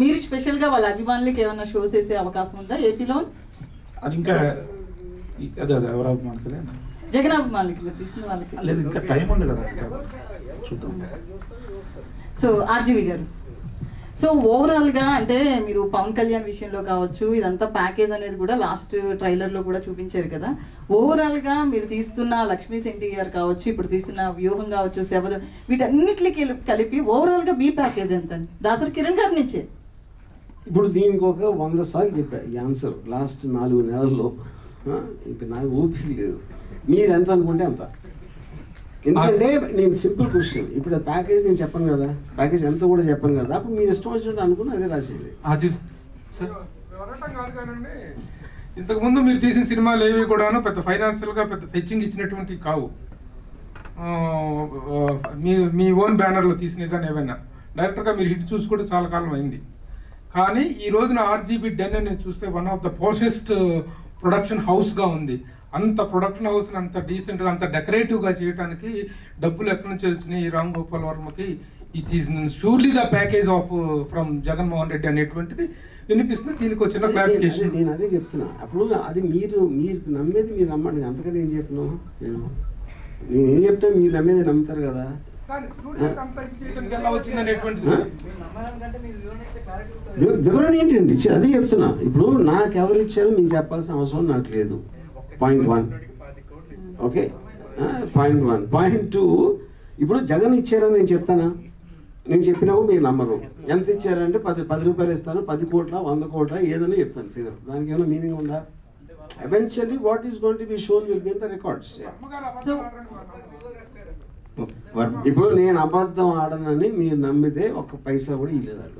మీరు స్పెషల్గా వాళ్ళ అభిమానులకి ఏమైనా షోస్ వేసే అవకాశం ఉందా ఏపీలో? అది ఇంకా అదే అదే ఎవరు అభిమానులే జగన్ అభిమానులకి మీరు తీసిన వాళ్ళకి లేదు, ఇంకా టైం ఉంది కదా, ఇంకా చూద్దాం. సో ఆర్జీవి గారు, సో ఓవరాల్గా అంటే మీరు పవన్ కళ్యాణ్ విషయంలో కావచ్చు, ఇదంతా ప్యాకేజ్ అనేది కూడా లాస్ట్ ట్రైలర్లో కూడా చూపించారు కదా. ఓవరాల్గా మీరు తీస్తున్న లక్ష్మీ సెంటి గారు కావచ్చు, ఇప్పుడు తీస్తున్న వ్యూహం కావచ్చు, శబదం, వీటన్నిటికి కలిపి ఓవరాల్గా బీ ప్యాకేజ్ ఎంత అండి? దాసరి కిరణ్ గారి నుంచే ఇప్పుడు దీనికి ఒక 100 సార్లు చెప్పా ఈ ఆన్సర్ లాస్ట్ 4 నెలల్లో. ఇంకా నాకు ఓపిక లేదు. మీరు ఎంత అనుకుంటే అంత. ఎందుకంటే నేను సింపుల్ క్వశ్చన్, ఇప్పుడు ప్యాకేజ్ నేను చెప్పను కదా, ప్యాకేజ్ ఎంత కూడా చెప్పను కదా, అప్పుడు మీరు ఇష్టం వచ్చినట్టు అనుకుని అదే రాసేది. ఇంతకుముందు మీరు తీసిన సినిమాలు ఏవి కూడాను పెద్ద ఫైనాన్షియల్గా పెద్ద ఫెచ్చింగ్ ఇచ్చినటువంటి కావు. మీ ఓన్ బ్యానర్లో తీసినవి కానీ ఏమైనా డైరెక్టర్గా మీరు హిట్ చూసి కూడా చాలా కాలం అయింది. కానీ ఈ రోజున ఆర్జీబీ డెన్ అనేది చూస్తే వన్ ఆఫ్ ద పోషెస్ట్ ప్రొడక్షన్ హౌస్గా ఉంది. అంత ప్రొడక్షన్ హౌస్ని అంత డీసెంట్గా అంత డెకరేటివ్గా చేయడానికి డబ్బులు ఎక్కడి నుంచి వచ్చినాయి రామ్ గోపాల్ వర్మకి? It is surely the package of from Jaganmohan Reddy అనేటువంటిది వినిపిస్తుంది. దీనికి వచ్చిన క్లారిఫికేషన్ నేను అదే చెప్తున్నా. అప్పుడు అది మీరు నమ్మేది మీరు నమ్మండి, అంతకని ఏం చెప్పను. నేనేం చెప్తా మీరు నమ్మేది నమ్ముతారు కదా. వివరణ ఏంటండి అదే చెప్తున్నా. ఇప్పుడు నాకు ఎవరు ఇచ్చారో మీకు చెప్పాల్సిన అవసరం నాకు లేదు. Point 1 okay. పాయింట్ 1. పాయింట్ 2, ఇప్పుడు జగన్ ఇచ్చారని నేను చెప్తానా? నేను చెప్పినప్పుడు మీరు నమ్మరు. ఎంత ఇచ్చారంటే 10 రూపాయలు ఇస్తాను, 10 కోట్ల 100 కోట్ల ఏదైనా చెప్తాను ఫిగర్. దానికి ఏమైనా మీనింగ్ ఉందా? Eventually what is going to be shown will be in the records. ఇప్పుడు నేను అబద్ధం ఆడనని మీరు నమ్మితే 1 పైసా కూడా ఇవ్వలేదు.